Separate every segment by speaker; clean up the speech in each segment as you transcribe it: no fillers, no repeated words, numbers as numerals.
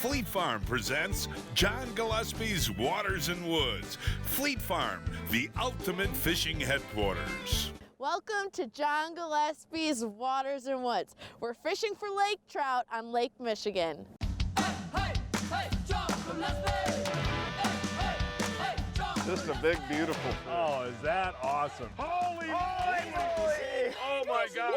Speaker 1: Fleet Farm presents John Gillespie's Waters and Woods. Fleet Farm, the ultimate fishing headquarters.
Speaker 2: Welcome to John Gillespie's Waters and Woods. We're fishing for lake trout on Lake Michigan.
Speaker 3: Hey, John Gillespie! Hey, John
Speaker 4: Just a big, beautiful fish.
Speaker 5: Oh, is that awesome?
Speaker 4: Holy moly!
Speaker 5: Oh my God!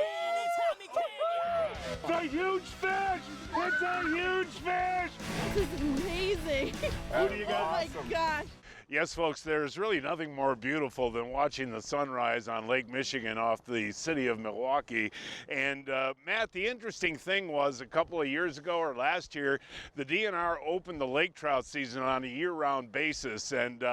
Speaker 5: It's a huge fish! It's a huge fish!
Speaker 2: This is amazing.
Speaker 5: Who do you got?
Speaker 2: Oh my gosh.
Speaker 5: Yes, folks, there's really nothing more beautiful than watching the sunrise on Lake Michigan off the city of Milwaukee. And Matt, the interesting thing was a couple of years ago or last year, the DNR opened the lake trout season on a year-round basis. And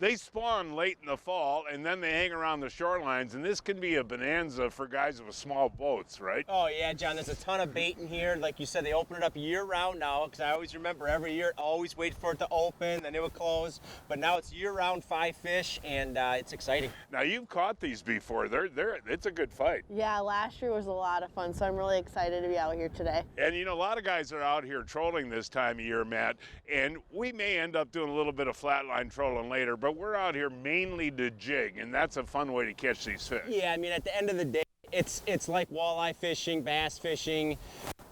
Speaker 5: they spawn late in the fall, and then they hang around the shorelines. And this can be a bonanza for guys with small boats, right?
Speaker 6: Oh, yeah, John, there's a ton of bait in here. Like you said, they open it up year-round now, because I always remember every year, always wait for it to open, then it would close. But now it's year-round 5 fish, and it's exciting.
Speaker 5: Now, you've caught these before. It's a good fight.
Speaker 2: Yeah, last year was a lot of fun, so I'm really excited to be out here today.
Speaker 5: And you know, a lot of guys are out here trolling this time of year, Matt, and we may end up doing a little bit of flatline trolling later, but we're out here mainly to jig, and that's a fun way to catch these fish.
Speaker 6: Yeah, I mean, at the end of the day, it's like walleye fishing, bass fishing.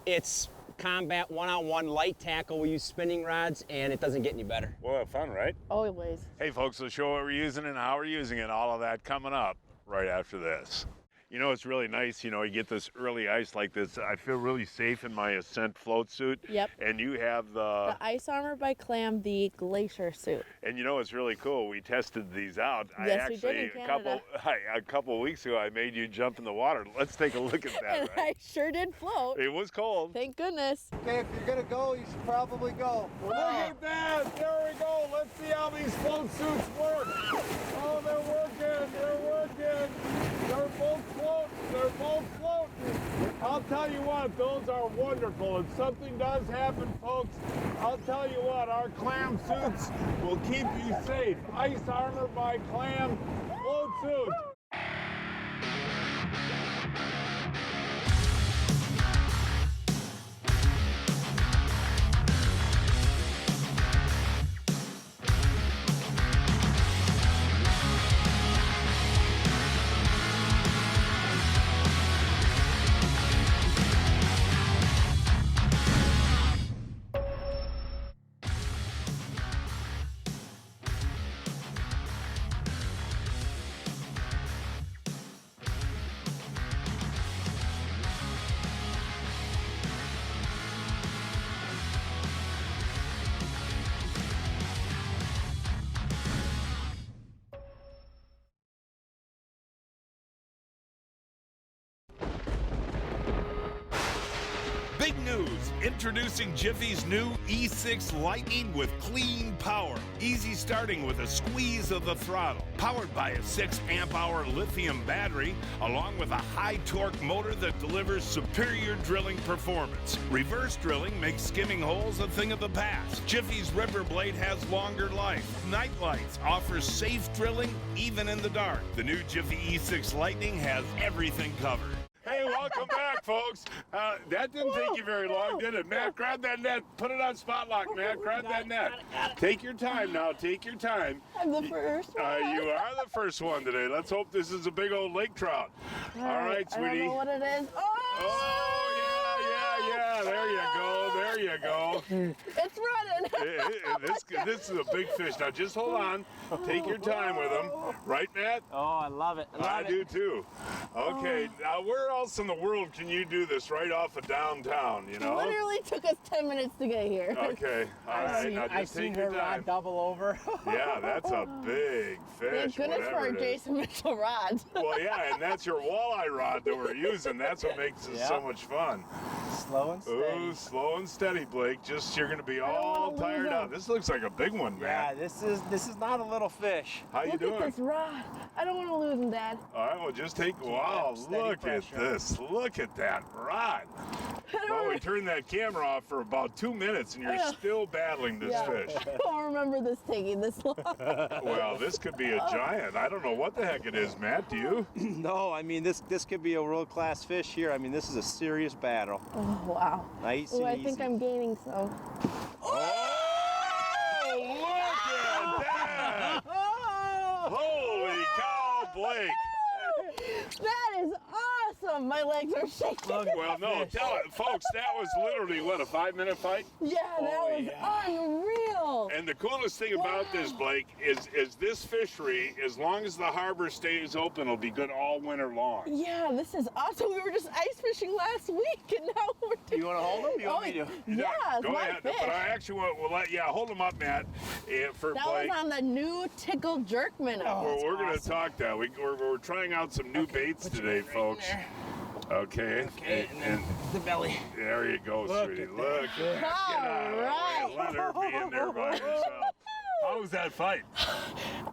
Speaker 6: It's combat one-on-one light tackle. We use spinning rods, and it doesn't get any better.
Speaker 5: Well, fun, right?
Speaker 2: Always.
Speaker 5: Hey, folks, we'll show what we're using and how we're using it. All of that coming up right after this. You know, it's really nice, you know, you get this early ice like this. I feel really safe in my Ascent float suit.
Speaker 2: Yep.
Speaker 5: And you have
Speaker 2: The Ice Armor by Clam, the Glacier suit.
Speaker 5: And you know, it's really cool. We tested these out.
Speaker 2: Yes, we did in Canada.
Speaker 5: A couple weeks ago, I made you jump in the water. Let's take a look at that.
Speaker 2: And
Speaker 5: Right?
Speaker 2: I sure did float.
Speaker 5: It was cold.
Speaker 2: Thank goodness.
Speaker 4: Okay, if you're gonna go, you should probably go.
Speaker 5: Look at that! There we go. Let's see how these float suits work. Oh, they're working. They're working. They're both floating. They're both floating. I'll tell you what, those are wonderful. If something does happen, folks, I'll tell you what, our clam suits will keep you safe. Ice Armor by Clam float suit. Big news! Introducing Jiffy's new E6 Lightning with clean power. Easy starting with a squeeze of the throttle. Powered by a 6 amp hour lithium battery, along with a high torque motor that delivers superior drilling performance. Reverse drilling makes skimming holes a thing of the past. Jiffy's River Blade has longer life. Night lights offers safe drilling even in the dark. The new Jiffy E6 Lightning has everything covered. Hey, welcome back, folks. That didn't take you very long, did it? Matt, grab that net. Put it on spot lock, Matt. Grab that net. Take your time now. Take your time.
Speaker 2: I'm the first one.
Speaker 5: You are the first one today. Let's hope this is a big old lake trout. All right, sweetie.
Speaker 2: I don't know what it is.
Speaker 5: Oh, yeah. There you go. There you go.
Speaker 2: It's running.
Speaker 5: This is a big fish. Now, just hold on. Take your time with him. Right, Matt?
Speaker 6: Oh, I love it.
Speaker 5: I do too. Okay, now where else in the world can you do this right off of downtown, you know?
Speaker 2: It literally took us 10 minutes to get here.
Speaker 5: Okay, all right, now
Speaker 6: I've
Speaker 5: just
Speaker 6: seen
Speaker 5: take your
Speaker 6: her
Speaker 5: time.
Speaker 6: rod double over.
Speaker 5: Yeah, that's a big fish.
Speaker 2: Thank goodness for our
Speaker 5: whatever it is.
Speaker 2: Jason Mitchell rods.
Speaker 5: Well, yeah, and that's your walleye rod that we're using. That's what makes it so much fun.
Speaker 6: Slow and steady.
Speaker 5: Ooh, slow and steady, Blake. Just you're gonna be all
Speaker 2: wanna
Speaker 5: tired
Speaker 2: lose
Speaker 5: out.
Speaker 2: him.
Speaker 5: This looks like a big one,
Speaker 6: Yeah,
Speaker 5: man.
Speaker 6: this is not a little fish.
Speaker 5: How you
Speaker 2: Look
Speaker 5: doing?
Speaker 2: at this rod. I don't want to lose him, Dad.
Speaker 5: All right, well, just take. Wow,
Speaker 6: steady
Speaker 5: look
Speaker 6: pressure.
Speaker 5: at this. Look at that rod. Well, we turned that camera off for about 2 minutes, and you're still battling this fish.
Speaker 2: I don't remember this taking this long.
Speaker 5: Well, this could be a giant. I don't know what the heck it is, Matt. Do you?
Speaker 6: No, I mean, this could be a world-class fish here. I mean, this is a serious battle.
Speaker 2: Oh, wow.
Speaker 6: Nice
Speaker 2: Oh,
Speaker 6: and
Speaker 2: I
Speaker 6: easy.
Speaker 2: think I'm gaining some.
Speaker 5: Oh, look at that! Holy cow, Blake!
Speaker 2: That is awesome. My legs are shaking.
Speaker 5: Well, no, tell it, folks, that was literally, what, a 5-minute fight?
Speaker 2: Yeah, that was unreal.
Speaker 5: And the coolest thing about this, Blake, is this fishery, as long as the harbor stays open, will be good all winter long.
Speaker 2: Yeah, this is awesome. We were just ice fishing last week, and now we're doing...
Speaker 6: You want to hold them? You want me to?
Speaker 2: Yeah, it's
Speaker 5: Go
Speaker 2: my
Speaker 5: ahead.
Speaker 2: fish.
Speaker 5: But I actually will let, hold them up, Matt, for
Speaker 2: That
Speaker 5: Blake.
Speaker 2: was on the new tickle jerk minnow.
Speaker 5: We're going to talk that. We're trying out some new baits today, folks. Okay.
Speaker 6: And the belly.
Speaker 5: There you go, sweetie. Look at that. Get out of the way. Let her be in there by herself. How was that fight?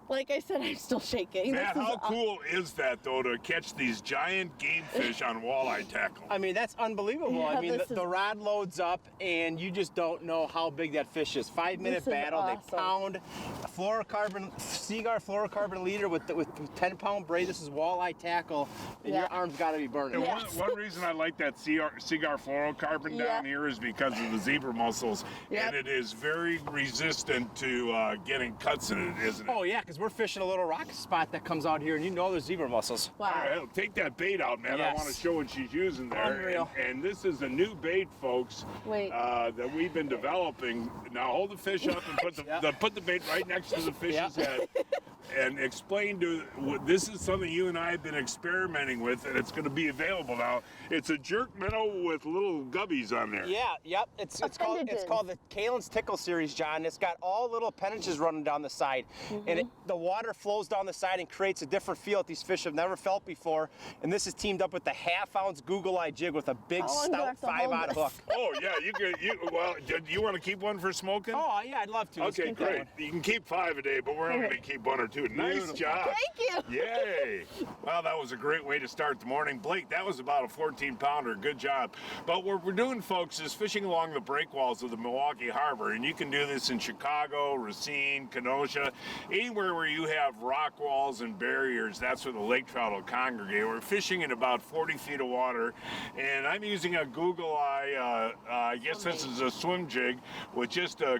Speaker 2: Like I said, I'm still shaking.
Speaker 5: Matt, how cool is that, though, to catch these giant game fish on walleye tackle?
Speaker 6: I mean, that's unbelievable.
Speaker 2: Yeah,
Speaker 6: I mean,
Speaker 2: this
Speaker 6: the rod loads up, and you just don't know how big that fish is. 5-minute
Speaker 2: This is
Speaker 6: battle.
Speaker 2: awesome.
Speaker 6: They pound a fluorocarbon, Seagar fluorocarbon leader with 10-pound braid. This is walleye tackle, and
Speaker 2: Yeah.
Speaker 6: your arm's got to be burning.
Speaker 5: And
Speaker 2: Yes.
Speaker 5: one reason I like that cigar fluorocarbon
Speaker 2: Yeah.
Speaker 5: down here is because of the zebra mussels,
Speaker 2: Yep.
Speaker 5: and it is very resistant to getting cuts in it, isn't it?
Speaker 6: Oh, yeah, because we're fishing a little rock spot that comes out here, and you know there's zebra mussels.
Speaker 2: Wow.
Speaker 5: All right, take that bait out, man. I
Speaker 6: Yes.
Speaker 5: want to show what she's using there.
Speaker 6: Unreal.
Speaker 5: And this is a new bait, folks,
Speaker 2: Wait.
Speaker 5: that we've been developing. Now hold the fish up and put put the bait right next to the fish's head. And explain this is something you and I have been experimenting with, and it's going to be available now. It's a jerk minnow with little gubbies on there.
Speaker 6: Yeah, yep. It's called the Kalen's Tickle Series, John. It's got all little appendages running down the side, and the water flows down the side and creates a different feel that these fish have never felt before. And this is teamed up with the half-ounce Google Eye jig with a big
Speaker 2: How long do I
Speaker 6: stout
Speaker 2: have to hold
Speaker 6: 5-aught
Speaker 2: this?
Speaker 6: hook.
Speaker 5: Oh yeah, do you want to keep one for smoking?
Speaker 6: Oh yeah, I'd love to. Let's
Speaker 5: Okay,
Speaker 6: keep that
Speaker 5: great.
Speaker 6: one.
Speaker 5: You can keep 5 a day, but we're only going to keep 1 or 2. Nice
Speaker 6: Beautiful.
Speaker 5: job.
Speaker 2: Thank you.
Speaker 5: Yay. Well, that was a great way to start the morning. Blake, that was about a 14-pounder. Good job. But what we're doing, folks, is fishing along the breakwalls of the Milwaukee Harbor. And you can do this in Chicago, Racine, Kenosha, anywhere where you have rock walls and barriers. That's where the lake trout will congregate. We're fishing in about 40 feet of water. And I'm using a Google Eye, I guess this is a swim jig with just a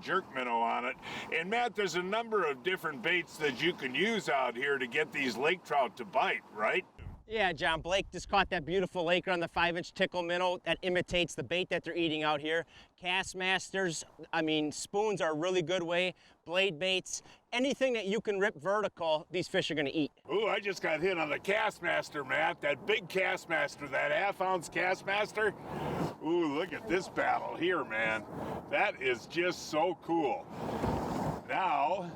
Speaker 5: jerk minnow on it. And Matt, there's a number of different baits that you can use out here to get these lake trout to bite, right?
Speaker 6: Yeah, John, Blake just caught that beautiful laker on the 5-inch tickle minnow that imitates the bait that they're eating out here. Castmasters, I mean, spoons are a really good way. Blade baits, anything that you can rip vertical, these fish are gonna eat.
Speaker 5: Ooh, I just got hit on the Castmaster, Matt. That big Castmaster, that half-ounce Castmaster. Ooh, look at this battle here, man. That is just so cool. Now,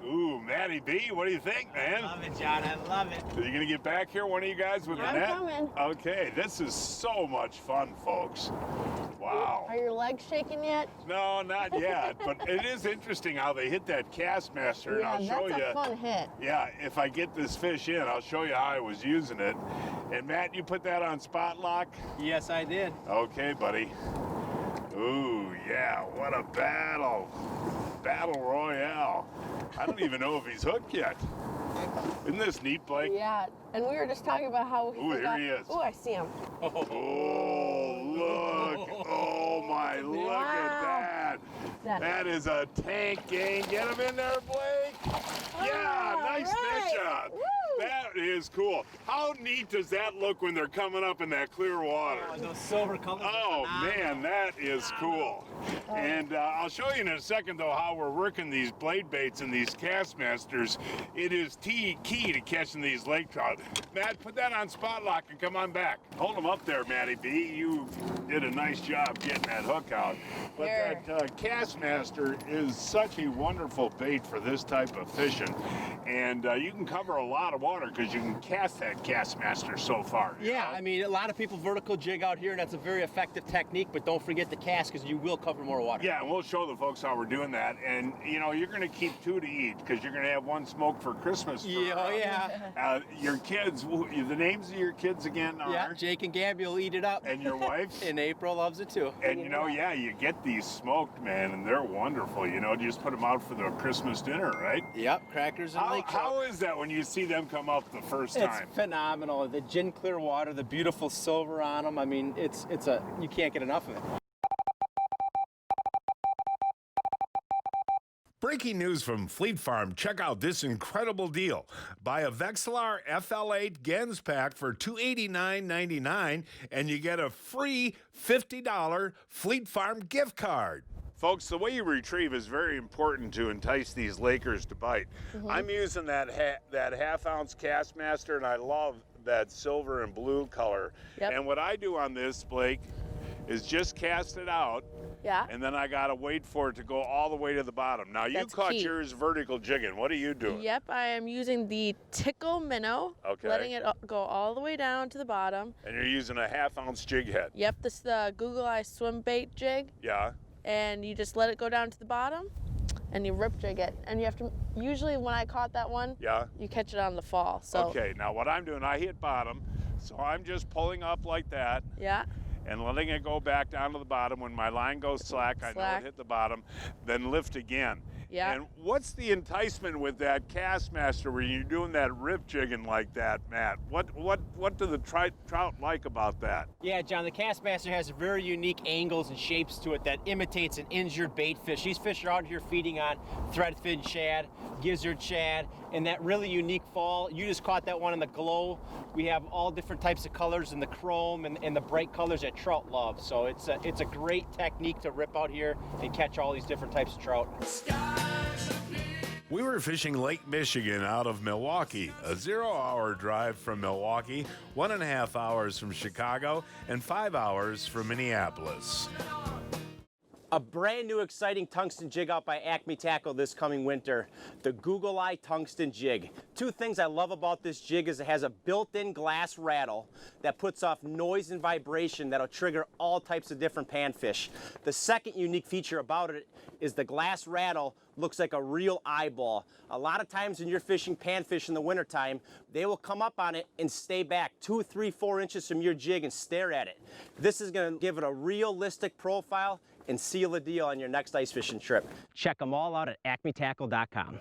Speaker 5: ooh, Matty B, what do you think, man?
Speaker 6: Love it, John, I love it.
Speaker 5: Are you gonna get back here, one of you guys, with the
Speaker 2: I'm
Speaker 5: net?
Speaker 2: coming.
Speaker 5: Okay, this is so much fun, folks. Wow.
Speaker 2: Are your legs shaking yet?
Speaker 5: No, not yet, but it is interesting how they hit that Castmaster, and
Speaker 2: Yeah,
Speaker 5: I'll show
Speaker 2: that's
Speaker 5: you.
Speaker 2: a fun hit.
Speaker 5: Yeah, if I get this fish in, I'll show you how I was using it. And Matt, you put that on spot lock?
Speaker 6: Yes, I did.
Speaker 5: Okay, buddy. Ooh, yeah, what a battle. Battle Royale. I don't even know if he's hooked yet. Isn't this neat, Blake?
Speaker 2: Yeah, and we were just talking about how we
Speaker 5: Ooh, here
Speaker 2: forgot-
Speaker 5: he is.
Speaker 2: Ooh, I see him.
Speaker 5: Oh, look. Oh, my, look at that. That is a tank game. Get him in there, Blake. Yeah, nice
Speaker 2: right.
Speaker 5: fish on.
Speaker 2: Woo.
Speaker 5: That is cool. How neat does that look when they're coming up in that clear water?
Speaker 6: Oh, those silver colors are
Speaker 5: Oh
Speaker 6: phenomenal.
Speaker 5: man, that is cool. And I'll show you in a second though how we're working these blade baits and these Castmasters. It is key to catching these lake trout. Matt, put that on spot lock and come on back. Hold them up there, Matty B. You did a nice job getting that hook out. But
Speaker 2: Here.
Speaker 5: that Castmaster is such a wonderful bait for this type of fishing. And you can cover a lot of water because you can cast that Castmaster so far. you
Speaker 6: Yeah,
Speaker 5: know?
Speaker 6: I mean, a lot of people vertical jig out here, and that's a very effective technique, but don't forget the cast because you will cover more water.
Speaker 5: Yeah, and we'll show the folks how we're doing that. And, you know, you're going to keep 2 to eat because you're going to have 1 smoked for Christmas.
Speaker 6: Yeah, oh yeah.
Speaker 5: Your kids, the names of your kids again are?
Speaker 6: Yeah, Jake and Gabby will eat it up.
Speaker 5: And your wife?
Speaker 6: And April loves it too.
Speaker 5: And, you know, yeah, you get these smoked, man, and they're wonderful. You know, you just put them out for the Christmas dinner, right?
Speaker 6: Yep, crackers and lake trout.
Speaker 5: How is that when you see them come up the first
Speaker 6: It's
Speaker 5: time?
Speaker 6: phenomenal. The gin clear water, the beautiful silver on them. I mean, you can't get enough of it.
Speaker 1: Breaking news from Fleet Farm. Check out this incredible deal. Buy a Vexilar FL8 Gens pack for $289.99 and you get a free $50 Fleet Farm gift card. Folks, the way you retrieve is very important to entice these Lakers to bite. I'm using that half-ounce Castmaster, and I love that silver and blue color.
Speaker 2: Yep.
Speaker 1: And what I do on this, Blake, is just cast it out.
Speaker 2: Yeah.
Speaker 1: And then I gotta wait for it to go all the way to the bottom. Now you
Speaker 2: That's
Speaker 1: caught
Speaker 2: key.
Speaker 1: yours vertical jigging. What are you doing?
Speaker 2: Yep, I am using the Tickle Minnow.
Speaker 1: Okay.
Speaker 2: Letting it go all the way down to the bottom.
Speaker 1: And you're using a half-ounce jig head.
Speaker 2: Yep, this is the Google Eye swim bait jig.
Speaker 1: Yeah.
Speaker 2: And you just let it go down to the bottom and you rip jig it. And you have to, usually when I caught that one,
Speaker 1: Yeah.
Speaker 2: you catch it on the fall. So
Speaker 1: Okay, now what I'm doing, I hit bottom, so I'm just pulling up like that
Speaker 2: yeah,
Speaker 1: and letting it go back down to the bottom. When my line goes slack, I know
Speaker 2: Slack.
Speaker 1: it hit the bottom, then lift again.
Speaker 2: Yeah.
Speaker 1: And what's the enticement with that Castmaster where you're doing that rip jigging like that, Matt? What do the trout like about that?
Speaker 6: Yeah, John, the Castmaster has very unique angles and shapes to it that imitates an injured bait fish. These fish are out here feeding on threadfin shad, gizzard shad, and that really unique fall. You just caught that one in the glow. We have all different types of colors in the chrome and the bright colors that trout love. So it's a great technique to rip out here and catch all these different types of trout.
Speaker 1: We were fishing Lake Michigan out of Milwaukee, a 0-hour drive from Milwaukee, 1.5 hours from Chicago, and 5 hours from Minneapolis.
Speaker 6: A brand new exciting tungsten jig out by Acme Tackle this coming winter, the Google Eye Tungsten Jig. Two things I love about this jig is it has a built-in glass rattle that puts off noise and vibration that'll trigger all types of different panfish. The second unique feature about it is the glass rattle looks like a real eyeball. A lot of times when you're fishing panfish in the wintertime, they will come up on it and stay back 2, 3, 4 inches from your jig and stare at it. This is gonna give it a realistic profile and seal the deal on your next ice fishing trip. Check them all out at acmetackle.com.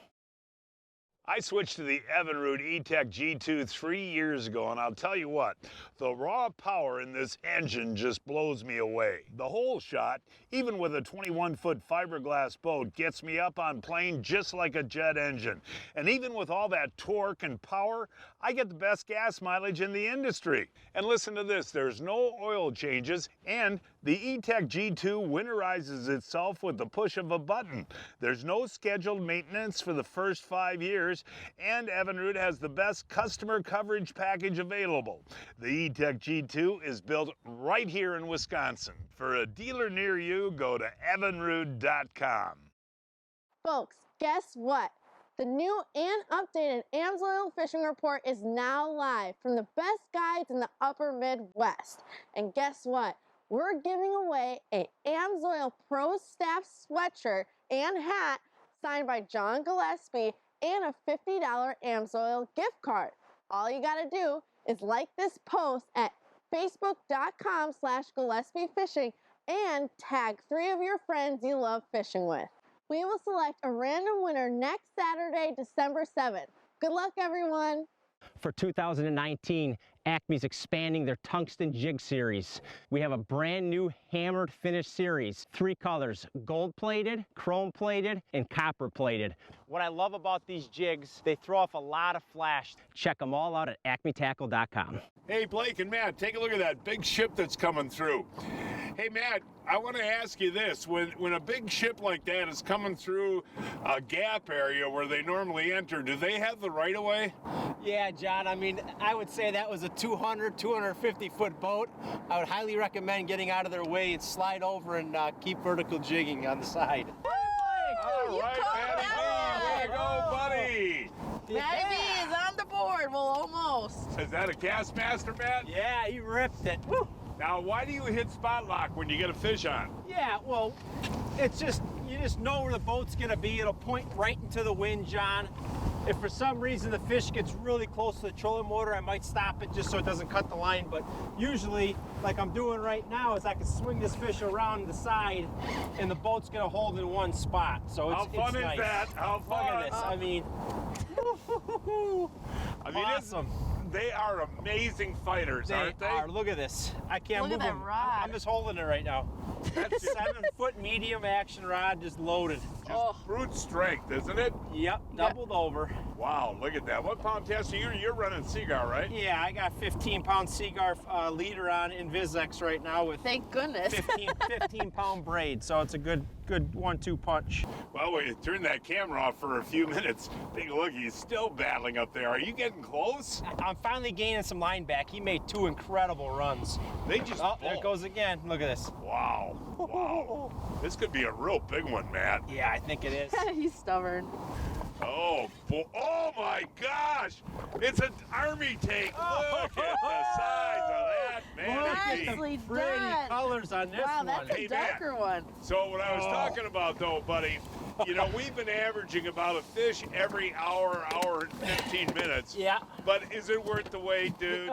Speaker 1: I switched to the Evinrude E-Tec G2 3 years ago, and I'll tell you what, the raw power in this engine just blows me away. The whole shot, even with a 21-foot fiberglass boat, gets me up on plane just like a jet engine. And even with all that torque and power, I get the best gas mileage in the industry. And listen to this, there's no oil changes, and the E-Tec G2 winterizes itself with the push of a button. There's no scheduled maintenance for the first 5 years, and Evinrude has the best customer coverage package available. The E-Tec G2 is built right here in Wisconsin. For a dealer near you, go to evinrude.com.
Speaker 2: folks, guess what? The new and updated Amsoil Fishing Report is now live from the best guides in the upper Midwest. And guess what? We're giving away a Amsoil Pro Staff sweatshirt and hat signed by John Gillespie and a $50 Amsoil gift card. All you gotta do is like this post at facebook.com/Gillespie Fishing and tag 3 of your friends you love fishing with. We will select a random winner next Saturday, December 7th. Good luck, everyone.
Speaker 6: For 2019, Acme's expanding their tungsten jig series. We have a brand new hammered finish series. 3 colors, gold plated, chrome plated, and copper plated. What I love about these jigs, they throw off a lot of flash. Check them all out at acmetackle.com.
Speaker 1: Hey, Blake and Matt, take a look at that big ship that's coming through. Hey, Matt, I want to ask you this. When a big ship like that is coming through a gap area where they normally enter, do they have the right of way?
Speaker 6: Yeah, John, I mean, I would say that was a 250-foot boat. I would highly recommend getting out of their way and slide over and keep vertical jigging on the side.
Speaker 1: All right, Matty B, way to go, buddy.
Speaker 2: Matty B is on the board. Well, almost.
Speaker 1: Is that a Castmaster, Matt?
Speaker 6: Yeah, he ripped it. Woo.
Speaker 1: Now, why do you hit spot lock when you get a fish on?
Speaker 6: Yeah, well, it's just, you just know where the boat's gonna be. It'll point right into the wind, John. If for some reason the fish gets really close to the trolling motor, I might stop it just so it doesn't cut the line. But usually, like I'm doing right now, is I can swing this fish around the side and the boat's gonna hold in one spot. So it's
Speaker 1: How fun is
Speaker 6: nice.
Speaker 1: that? How
Speaker 6: Look
Speaker 1: fun?
Speaker 6: at this, I mean, awesome.
Speaker 1: They are amazing fighters, aren't they?
Speaker 6: Look at this. I can't
Speaker 2: Look
Speaker 6: move
Speaker 2: at that
Speaker 6: them.
Speaker 2: rod.
Speaker 6: I'm just holding it right now. That's 7-foot medium action rod, just loaded.
Speaker 1: Just brute strength, isn't it?
Speaker 6: Yep, doubled over.
Speaker 1: Wow, look at that. What pound test are you? You're running Seaguar, right?
Speaker 6: Yeah, I got 15-pound Seaguar leader on Invisex right now with
Speaker 2: Thank goodness.
Speaker 6: 15-pound braid, so it's a good 1-2 punch.
Speaker 1: Well, we turn that camera off for a few minutes. Take a look, he's still battling up there. Are you getting close?
Speaker 6: I'm finally gaining some line back. He made 2 incredible runs.
Speaker 1: They just
Speaker 6: there it goes again. Look at this.
Speaker 1: Wow, wow. This could be a real big one, Matt.
Speaker 6: Yeah, I think it is.
Speaker 2: He's stubborn.
Speaker 1: Oh, oh my gosh! It's an army tank. Look at the size of that, man.
Speaker 2: Nicely
Speaker 6: Pretty
Speaker 2: done.
Speaker 6: colors on this
Speaker 2: Wow,
Speaker 6: one.
Speaker 2: that's a
Speaker 1: Hey, Matt.
Speaker 2: darker one.
Speaker 1: So what I was talking about though, buddy, you know, we've been averaging about a fish every hour and 15 minutes.
Speaker 6: Yeah.
Speaker 1: But is it worth the wait, dude?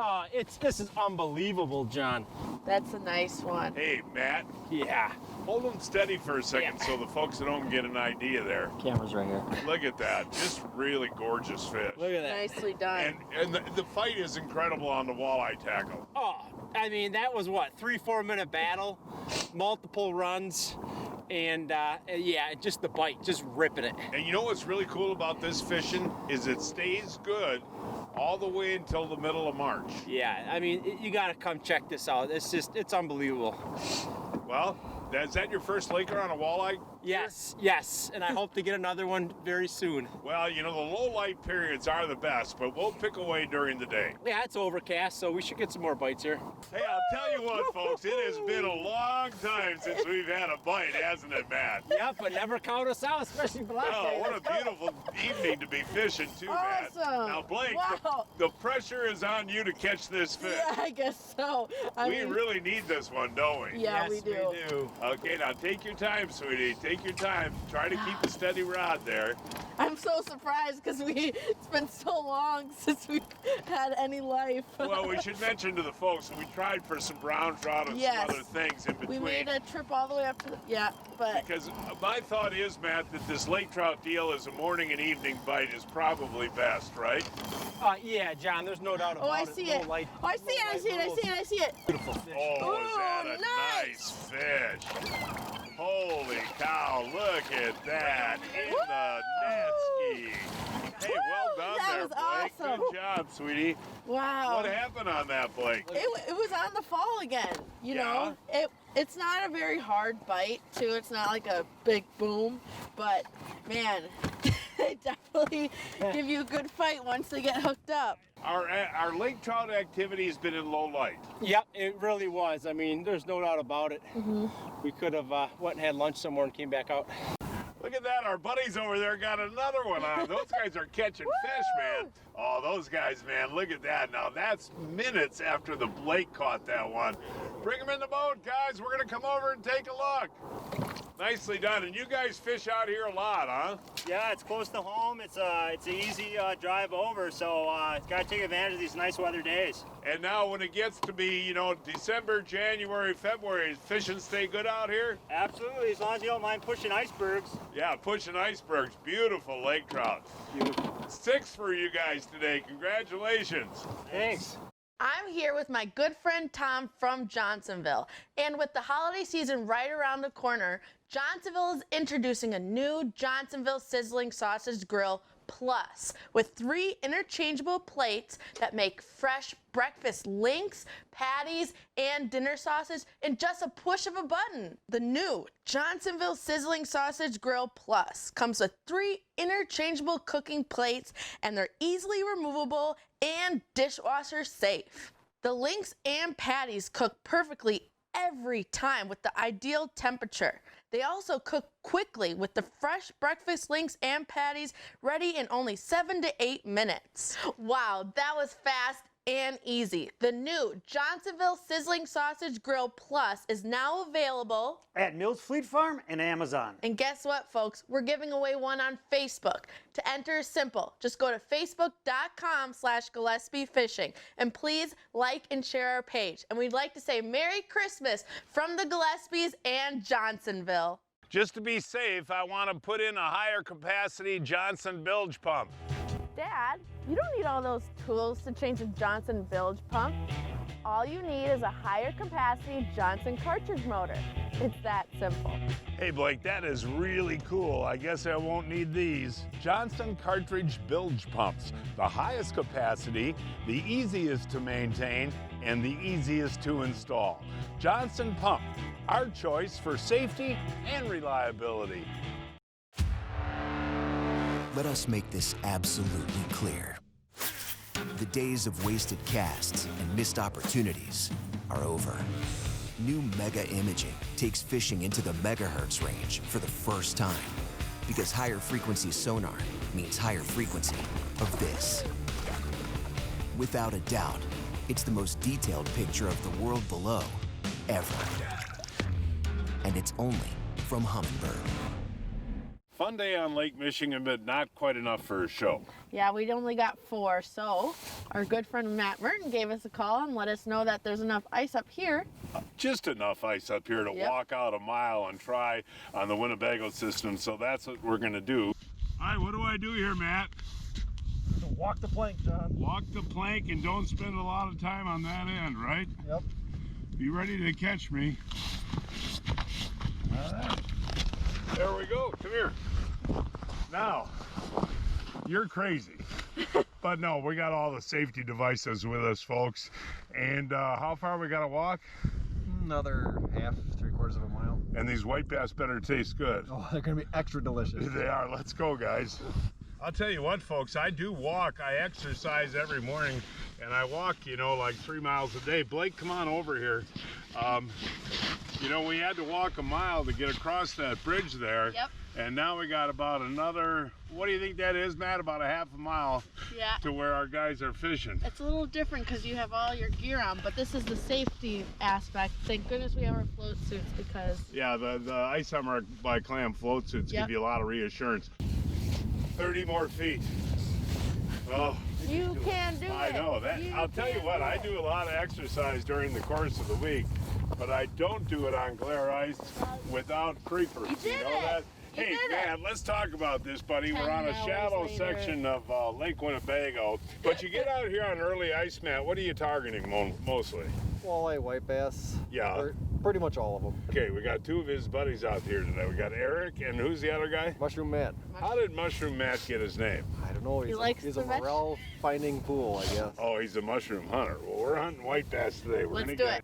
Speaker 6: This is unbelievable, John.
Speaker 2: That's a nice one.
Speaker 1: Hey, Matt,
Speaker 6: Yeah.
Speaker 1: hold them steady for a second so the folks at home get an idea there.
Speaker 6: Camera's right here.
Speaker 1: Look at that. Just really gorgeous fish.
Speaker 6: Look at that.
Speaker 2: Nicely done.
Speaker 1: And the fight is incredible on the walleye tackle.
Speaker 6: Oh, I mean, that was what, 3-4 minute battle, multiple runs, and yeah, just the bite, just ripping it.
Speaker 1: And you know what's really cool about this fishing is it stays good all the way until the middle of March.
Speaker 6: Yeah, I mean, you gotta come check this out. It's unbelievable.
Speaker 1: Well, is that your first laker on a walleye?
Speaker 6: Yes, and I hope to get another one very soon.
Speaker 1: Well, you know, the low light periods are the best, but we'll pick away during the day.
Speaker 6: Yeah, it's overcast, so we should get some more bites here.
Speaker 1: Hey, I'll tell you what, folks, it has been a long time since we've had a bite, hasn't it, Matt?
Speaker 6: Yeah, but never count us out, especially Black.
Speaker 1: Oh, what a beautiful evening to be fishing, too, Matt.
Speaker 2: Awesome.
Speaker 1: Now, Blake,
Speaker 2: Wow.
Speaker 1: the pressure is on you to catch this fish.
Speaker 2: Yeah, I guess so. I
Speaker 1: We
Speaker 2: mean,
Speaker 1: really need this one, don't we?
Speaker 2: yeah,
Speaker 6: Yes,
Speaker 2: we do.
Speaker 1: Okay, now take your time, sweetie. Take your time. Try to keep a steady rod there.
Speaker 2: I'm so surprised because it's been so long since we've had any life.
Speaker 1: Well, we should mention to the folks that we tried for some brown trout and
Speaker 2: Yes.
Speaker 1: some other things in
Speaker 2: We
Speaker 1: between.
Speaker 2: made a trip all the way up to but
Speaker 1: Because my thought is, Matt, that this lake trout deal is a morning and evening bite is probably best, right?
Speaker 6: Yeah, John, there's no doubt about it.
Speaker 2: I see it.
Speaker 6: Light,
Speaker 2: Oh, I see it, I see it, I see it, I see it.
Speaker 6: Beautiful fish.
Speaker 1: Oh, is that
Speaker 2: Ooh,
Speaker 1: a
Speaker 2: nice.
Speaker 1: fish? Holy cow, look at that in the net ski. Hey, well done
Speaker 2: That
Speaker 1: there,
Speaker 2: was
Speaker 1: Blake.
Speaker 2: awesome.
Speaker 1: Good job, sweetie.
Speaker 2: Wow.
Speaker 1: What happened on that, Blake?
Speaker 2: It was on the fall again, you know? It's not a very hard bite, too. It's not like a big boom, but man, they definitely give you a good fight once they get hooked up.
Speaker 1: Our lake trout activity has been in low light.
Speaker 6: Yep, it really was. I mean, there's no doubt about it. We could have went and had lunch somewhere and came back out.
Speaker 1: Look at that, our buddies over there got another one on. Those guys are catching fish, man. Oh, those guys, man, look at that. Now, that's minutes after the Blake caught that one. Bring them in the boat, guys. We're going to come over and take a look. Nicely done. And you guys fish out here a lot, huh?
Speaker 7: Yeah, it's close to home. It's an easy drive over, so got to take advantage of these nice weather days.
Speaker 1: And now when it gets to be, you know, December, January, February, fishing stay good out here?
Speaker 7: Absolutely, as long as you don't mind pushing icebergs.
Speaker 1: Yeah, pushing icebergs. Beautiful lake trout.
Speaker 6: Beautiful.
Speaker 1: 6 for you guys today. Congratulations.
Speaker 6: Thanks.
Speaker 2: I'm here with my good friend Tom from Johnsonville. And with the holiday season right around the corner, Johnsonville is introducing a new Johnsonville Sizzling Sausage Grill Plus with 3 interchangeable plates that make fresh breakfast links, patties, and dinner sausage in just a push of a button. The new Johnsonville Sizzling Sausage Grill Plus comes with 3 interchangeable cooking plates, and they're easily removable and dishwasher safe. The links and patties cook perfectly every time with the ideal temperature. They also cook quickly with the fresh breakfast links and patties ready in only 7 to 8 minutes. Wow, that was fast and easy. The new Johnsonville Sizzling Sausage Grill Plus is now available
Speaker 8: at Mills Fleet Farm and Amazon.
Speaker 2: And guess what, folks? We're giving away one on Facebook. To enter is simple. Just go to facebook.com/Gillespie Fishing. And please like and share our page. And we'd like to say Merry Christmas from the Gillespies and Johnsonville.
Speaker 1: Just to be safe, I want to put in a higher capacity Johnson bilge pump.
Speaker 2: Dad, you don't need all those tools to change a Johnson bilge pump. all you need is a higher capacity Johnson cartridge motor. It's that simple.
Speaker 1: Hey Blake, that is really cool. I guess I won't need these. Johnson cartridge bilge pumps. The highest capacity, the easiest to maintain, and the easiest to install. Johnson Pump, our choice for safety and reliability.
Speaker 9: Let us make this absolutely clear. The days of wasted casts and missed opportunities are over. New Mega Imaging takes fishing into the megahertz range for the first time, because higher frequency sonar means higher frequency of this. Without a doubt, it's the most detailed picture of the world below ever. And it's only from Humminbird.
Speaker 1: Fun day on Lake Michigan, but not quite enough for a show.
Speaker 2: Yeah, we only got 4, so our good friend Matt Merten gave us a call and let us know that there's enough ice up here.
Speaker 1: Just enough ice up here to walk out a mile and try on the Winnebago system, so that's what we're gonna do. All right, what do I do here, Matt?
Speaker 4: Walk the plank, John.
Speaker 1: Walk the plank and don't spend a lot of time on that end, right?
Speaker 4: Yep.
Speaker 1: Be ready to catch me. All right. There we go, come here. Now, you're crazy. But no, we got all the safety devices with us, folks. And how far we gotta walk?
Speaker 4: Another half, 3/4 of a mile.
Speaker 1: And these white bass better taste good.
Speaker 4: Oh, they're gonna be extra delicious.
Speaker 1: They are, let's go, guys. I'll tell you what, folks, I do walk. I exercise every morning, and I walk, you know, like 3 miles a day. Blake, come on over here. You know, we had to walk a mile to get across that bridge there.
Speaker 2: Yep.
Speaker 1: And now we got about another, what do you think that is, Matt? About a half a mile to where our guys are fishing.
Speaker 2: It's a little different because you have all your gear on, but this is the safety aspect. Thank goodness we have our float suits because...
Speaker 1: Yeah, the Ice Hammer by Clam float suits give you a lot of reassurance. 30 more feet. Oh.
Speaker 2: You can do it.
Speaker 1: I know that. I'll tell you what, I do a lot of exercise during the course of the week, but I don't do it on glare ice without creepers.
Speaker 2: You
Speaker 1: know that? Hey, man, let's talk about this, buddy. We're on a shallow section of Lake Winnebago, but you get out here on early ice, Matt. What are you targeting mostly?
Speaker 4: Walleye, white bass.
Speaker 1: Yeah.
Speaker 4: Or pretty much all of them.
Speaker 1: Okay, we got 2 of his buddies out here today. We got Eric, and who's the other guy?
Speaker 4: Mushroom Matt.
Speaker 1: How did Mushroom Matt get his name?
Speaker 4: I don't know. He's a morel finding pool, I guess.
Speaker 1: Oh, he's a mushroom hunter. Well, we're hunting white bass today.
Speaker 2: Let's do it.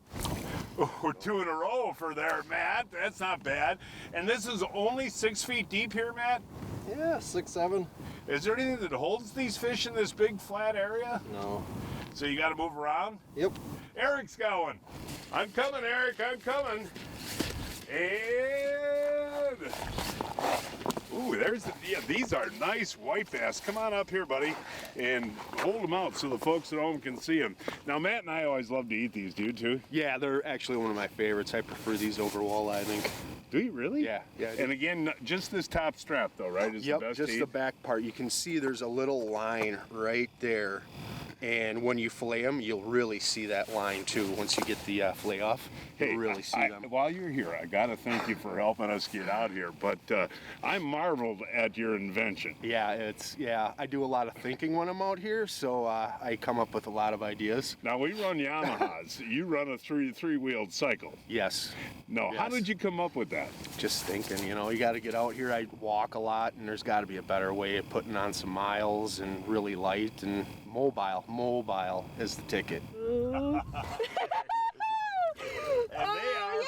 Speaker 1: We're 2 in a row for there, Matt. That's not bad. And this is only 6 feet deep here, Matt?
Speaker 4: Yeah, 6, 7.
Speaker 1: Is there anything that holds these fish in this big flat area?
Speaker 4: No.
Speaker 1: So you got to move around?
Speaker 4: Yep.
Speaker 1: Eric's got one. I'm coming, Eric. I'm coming. And... Ooh, these are nice white bass. Come on up here, buddy, and hold them out so the folks at home can see them. Now, Matt and I always love to eat these. Do you too?
Speaker 6: Yeah, they're actually one of my favorites. I prefer these over walleye, I think.
Speaker 1: Do you really?
Speaker 6: Yeah.
Speaker 1: And again, just this top strap, though, right? Is the best
Speaker 6: just
Speaker 1: to
Speaker 6: the
Speaker 1: eat?
Speaker 6: back part. You can see there's a little line right there. And when you fillet them, you'll really see that line too. Once you get the fillet off, you'll really see them.
Speaker 1: While you're here, I got to thank you for helping us get out here. But I marveled at your invention.
Speaker 6: Yeah, I do a lot of thinking when I'm out here, so I come up with a lot of ideas.
Speaker 1: Now, we run Yamahas. You run a three-wheeled cycle.
Speaker 6: Yes.
Speaker 1: No,
Speaker 6: yes.
Speaker 1: How did you come up with that?
Speaker 6: Just thinking, you know, you got to get out here. I walk a lot, and there's got to be a better way of putting on some miles and really light and mobile. Mobile is the ticket.
Speaker 1: And they are,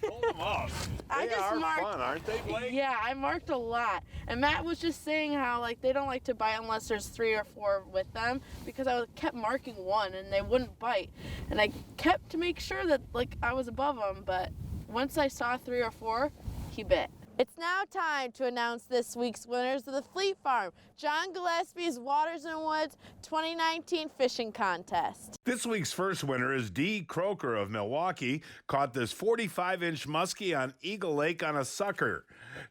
Speaker 1: hold them up. They are fun, aren't they, Blake?
Speaker 2: Yeah, I marked a lot. And Matt was just saying how like they don't like to bite unless there's 3 or 4 with them because I kept marking 1 and they wouldn't bite. And I kept to make sure that like I was above them, but once I saw 3 or 4, he bit. It's now time to announce this week's winners of the Fleet Farm, John Gillespie's Waters and Woods 2019 Fishing Contest.
Speaker 1: This week's first winner is D. Croker of Milwaukee. Caught this 45-inch muskie on Eagle Lake on a sucker.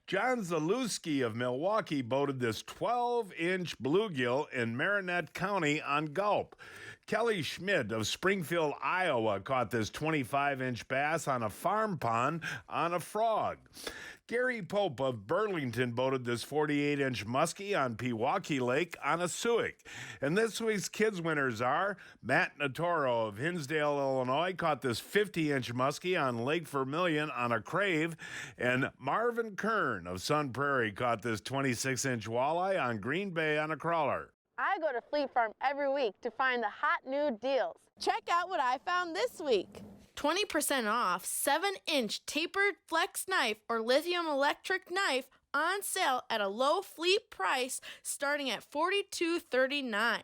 Speaker 1: John Zalewski of Milwaukee boated this 12-inch bluegill in Marinette County on Gulp. Kelly Schmidt of Springfield, Iowa caught this 25-inch bass on a farm pond on a frog. Gary Pope of Burlington boated this 48-inch muskie on Pewaukee Lake on a suic. And this week's kids winners are Matt Natoro of Hinsdale, Illinois, caught this 50-inch muskie on Lake Vermilion on a crave. And Marvin Kern of Sun Prairie caught this 26-inch walleye on Green Bay on a crawler.
Speaker 2: I go to Fleet Farm every week to find the hot new deals. Check out what I found this week. 20% off 7-inch tapered flex knife or lithium electric knife on sale at a low fleet price starting at $42.39.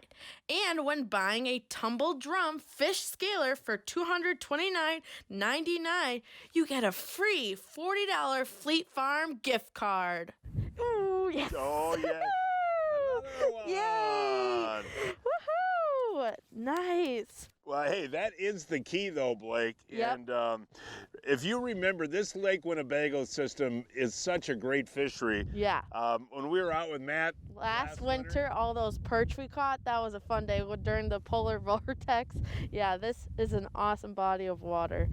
Speaker 2: And when buying a tumble drum fish scaler for $229.99, you get a free $40 Fleet Farm gift card. Ooh, yes.
Speaker 1: Oh, yeah.
Speaker 2: Yay! Woohoo! Nice.
Speaker 1: Well, hey, that is the key, though, Blake.
Speaker 2: Yep.
Speaker 1: And if you remember, this Lake Winnebago system is such a great fishery.
Speaker 2: Yeah.
Speaker 1: When we were out with Matt
Speaker 2: Last winter, all those perch we caught, that was a fun day during the polar vortex. Yeah, this is an awesome body of water.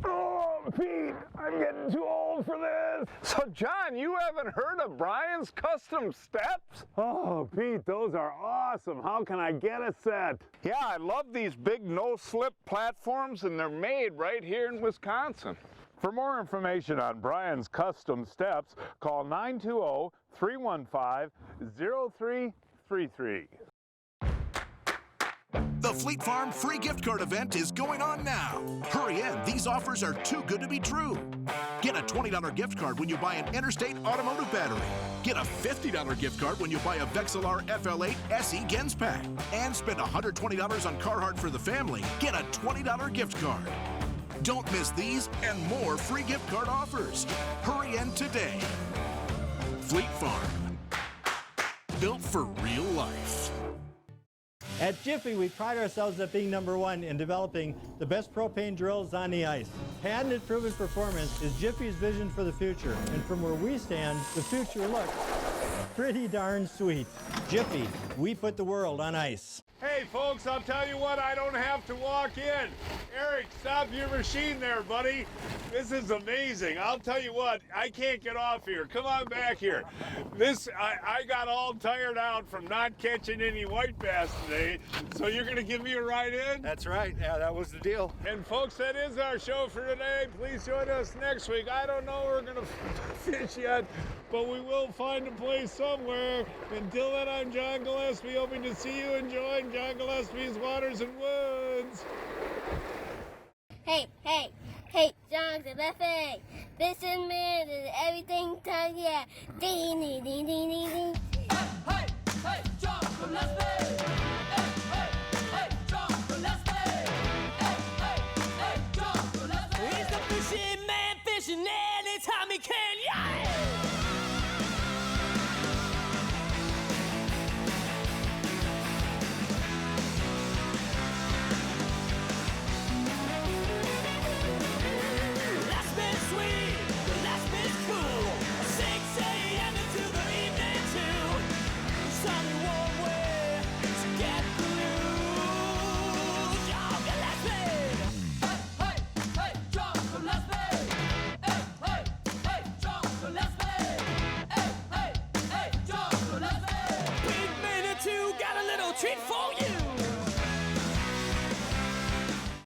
Speaker 1: Oh, Pete, I'm getting too old for this. So, John, you haven't heard of Brian's Custom Steps? Oh, Pete, those are awesome. How can I get a set? Yeah, I love these big no-slip platforms, and they're made right here in Wisconsin. For more information on Brian's Custom Steps, call 920-315-0333.
Speaker 10: The Fleet Farm free gift card event is going on now. Hurry in, these offers are too good to be true. Get a $20 gift card when you buy an Interstate Automotive battery. Get a $50 gift card when you buy a Vexilar FL8 SE Gens pack. And spend $120 on Carhartt for the family. Get a $20 gift card. Don't miss these and more free gift card offers. Hurry in today. Fleet Farm. Built for real life.
Speaker 11: At Jiffy, we pride ourselves at being #1 in developing the best propane drills on the ice. Patented proven performance is Jiffy's vision for the future, and from where we stand, the future looks pretty darn sweet. Jiffy, we put the world on ice.
Speaker 1: Hey, folks, I'll tell you what, I don't have to walk in. Eric, stop your machine there, buddy. This is amazing. I'll tell you what, I can't get off here. Come on back here. I got all tired out from not catching any white bass today, so you're going to give me a ride in?
Speaker 4: That's right. Yeah, that was the deal.
Speaker 1: And folks, that is our show for today. Please join us next week. I don't know where we're going to fish yet, but we will find a place somewhere. Until then, I'm John Gillespie, hoping to see you enjoying John Gillespie's Waters and Woods.
Speaker 12: Hey, John Gillespie. This is me, and everything done, yeah. Ding, ding, ding, ding, ding, ding.
Speaker 3: Hey, John Gillespie. Hey, John Gillespie. Hey, John Gillespie. He's the fishing man, fishing anytime he can, yeah!